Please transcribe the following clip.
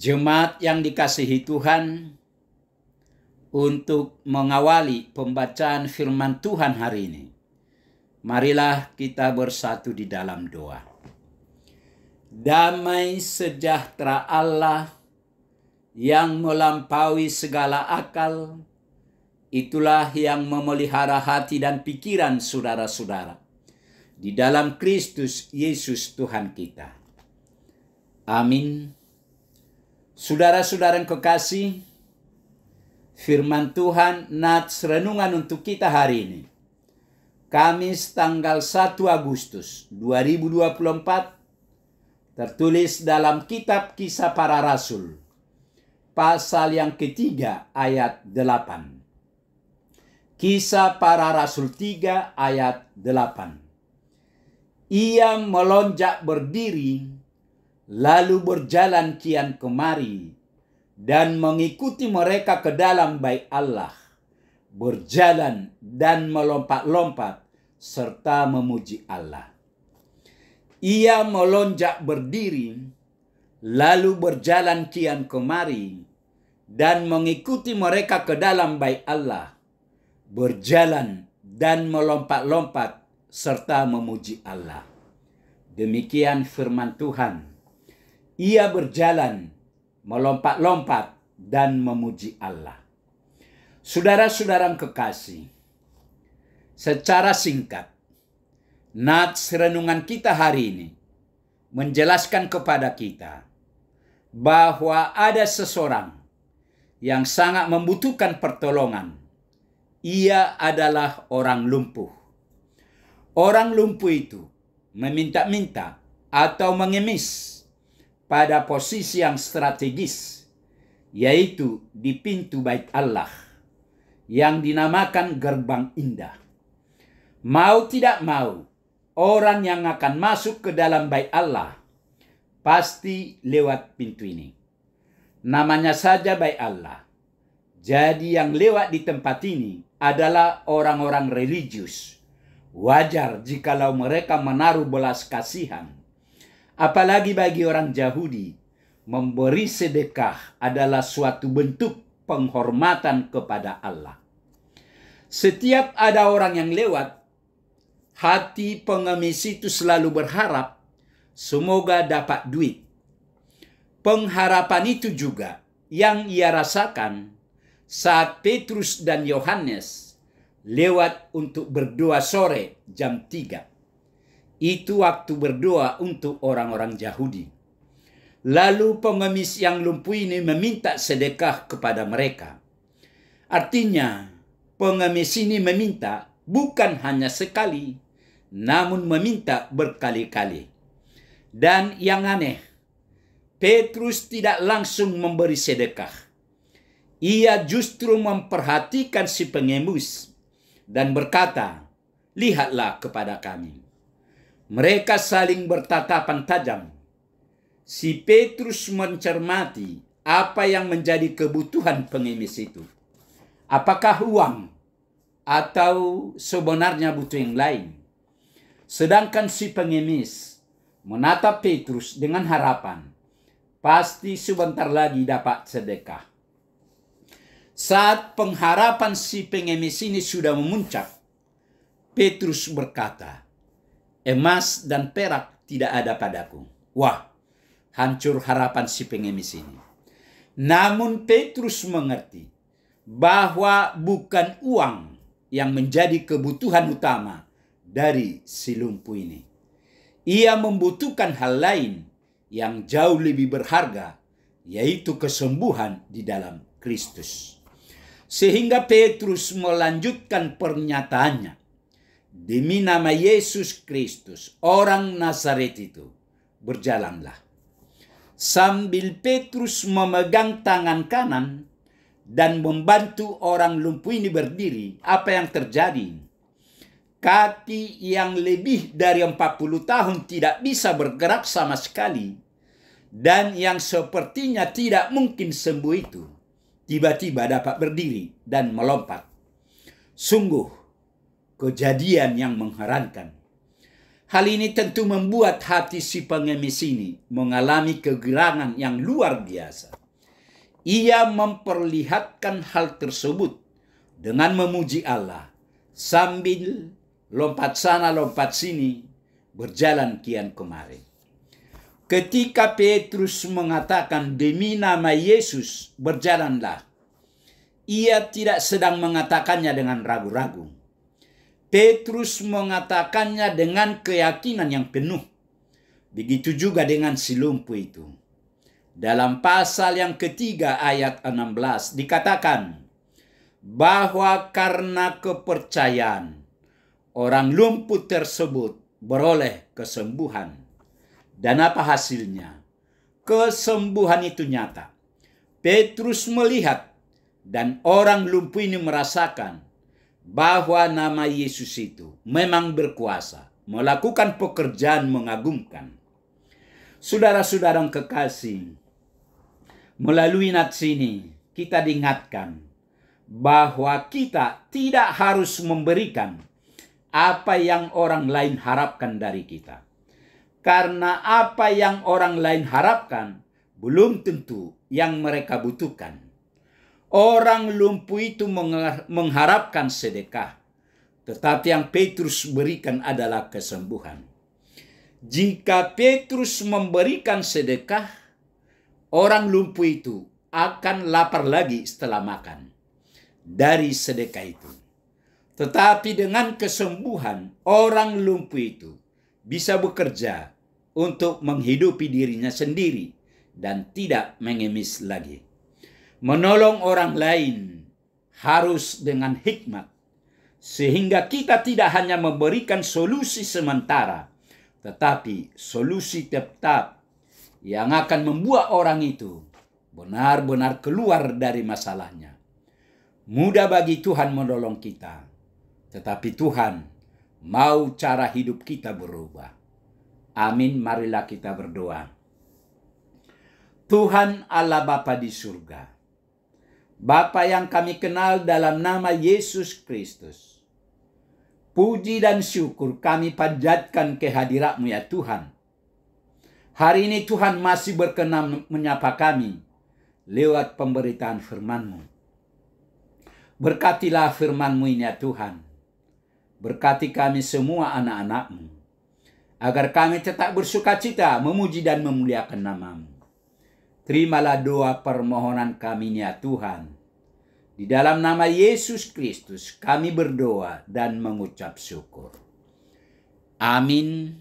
Jemaat yang dikasihi Tuhan, untuk mengawali pembacaan firman Tuhan hari ini, marilah kita bersatu di dalam doa. Damai sejahtera Allah yang melampaui segala akal, itulah yang memelihara hati dan pikiran saudara-saudara di dalam Kristus Yesus Tuhan kita. Amin. Saudara-saudara yang kekasih, firman Tuhan nats renungan untuk kita hari ini, Kamis tanggal 1 Agustus 2024, tertulis dalam kitab Kisah Para Rasul, pasal yang ketiga ayat 8. Kisah Para Rasul 3 ayat 8. Ia melonjak berdiri, lalu berjalan kian kemari, dan mengikuti mereka ke dalam bait Allah, berjalan dan melompat-lompat, serta memuji Allah. Ia melonjak berdiri, lalu berjalan kian kemari, dan mengikuti mereka ke dalam bait Allah, berjalan dan melompat-lompat, serta memuji Allah. Demikian firman Tuhan. Ia berjalan, melompat-lompat, dan memuji Allah. Saudara-saudara yang kekasih, secara singkat, nats renungan kita hari ini menjelaskan kepada kita bahwa ada seseorang yang sangat membutuhkan pertolongan. Ia adalah orang lumpuh. Orang lumpuh itu meminta-minta atau mengemis pada posisi yang strategis, yaitu di pintu bait Allah yang dinamakan Gerbang Indah. Mau tidak mau, orang yang akan masuk ke dalam bait Allah pasti lewat pintu ini. Namanya saja bait Allah. Jadi yang lewat di tempat ini adalah orang-orang religius. Wajar jikalau mereka menaruh belas kasihan. Apalagi bagi orang Yahudi, memberi sedekah adalah suatu bentuk penghormatan kepada Allah. Setiap ada orang yang lewat, hati pengemis itu selalu berharap semoga dapat duit. Pengharapan itu juga yang ia rasakan saat Petrus dan Yohanes lewat untuk berdoa sore jam 3. Itu waktu berdoa untuk orang-orang Yahudi. Lalu pengemis yang lumpuh ini meminta sedekah kepada mereka. Artinya, pengemis ini meminta bukan hanya sekali, namun meminta berkali-kali. Dan yang aneh, Petrus tidak langsung memberi sedekah. Ia justru memperhatikan si pengemis dan berkata, "Lihatlah kepada kami." Mereka saling bertatapan tajam. Si Petrus mencermati apa yang menjadi kebutuhan pengemis itu. Apakah uang atau sebenarnya butuh yang lain? Sedangkan si pengemis menatap Petrus dengan harapan pasti sebentar lagi dapat sedekah. Saat pengharapan si pengemis ini sudah memuncak, Petrus berkata, "Emas dan perak tidak ada padaku." Wah, hancur harapan si pengemis ini. Namun Petrus mengerti bahwa bukan uang yang menjadi kebutuhan utama dari si lumpuh ini. Ia membutuhkan hal lain yang jauh lebih berharga, yaitu kesembuhan di dalam Kristus. Sehingga Petrus melanjutkan pernyataannya. Demi nama Yesus Kristus, orang Nazaret itu, berjalanlah. Sambil Petrus memegang tangan kanan dan membantu orang lumpuh ini berdiri, apa yang terjadi? Kaki yang lebih dari 40 tahun tidak bisa bergerak sama sekali, dan yang sepertinya tidak mungkin sembuh itu, tiba-tiba dapat berdiri dan melompat. Sungguh kejadian yang mengherankan. Hal ini tentu membuat hati si pengemis ini mengalami kegirangan yang luar biasa. Ia memperlihatkan hal tersebut dengan memuji Allah sambil lompat sana lompat sini, berjalan kian kemari. Ketika Petrus mengatakan demi nama Yesus berjalanlah, ia tidak sedang mengatakannya dengan ragu-ragu. Petrus mengatakannya dengan keyakinan yang penuh. Begitu juga dengan si lumpuh itu. Dalam pasal yang ketiga ayat 16 dikatakan bahwa karena kepercayaan orang lumpuh tersebut beroleh kesembuhan. Dan apa hasilnya? Kesembuhan itu nyata. Petrus melihat dan orang lumpuh ini merasakan bahwa nama Yesus itu memang berkuasa, melakukan pekerjaan mengagumkan. Saudara-saudara yang kekasih, melalui nats ini kita diingatkan bahwa kita tidak harus memberikan apa yang orang lain harapkan dari kita. Karena apa yang orang lain harapkan belum tentu yang mereka butuhkan. Orang lumpuh itu mengharapkan sedekah, tetapi yang Petrus berikan adalah kesembuhan. Jika Petrus memberikan sedekah, orang lumpuh itu akan lapar lagi setelah makan dari sedekah itu. Tetapi dengan kesembuhan, orang lumpuh itu bisa bekerja untuk menghidupi dirinya sendiri dan tidak mengemis lagi. Menolong orang lain harus dengan hikmat, sehingga kita tidak hanya memberikan solusi sementara, tetapi solusi tetap yang akan membuat orang itu benar-benar keluar dari masalahnya. Mudah bagi Tuhan menolong kita, tetapi Tuhan mau cara hidup kita berubah. Amin, marilah kita berdoa. Tuhan Allah Bapa di surga, Bapa yang kami kenal dalam nama Yesus Kristus, puji dan syukur kami panjatkan kehadirat-Mu ya Tuhan. Hari ini Tuhan masih berkenan menyapa kami lewat pemberitaan firman-Mu. Berkatilah firman-Mu ini ya Tuhan. Berkati kami semua anak-anak-Mu, agar kami tetap bersukacita memuji dan memuliakan nama-Mu. Terimalah doa permohonan kami ya Tuhan. Di dalam nama Yesus Kristus kami berdoa dan mengucap syukur. Amin.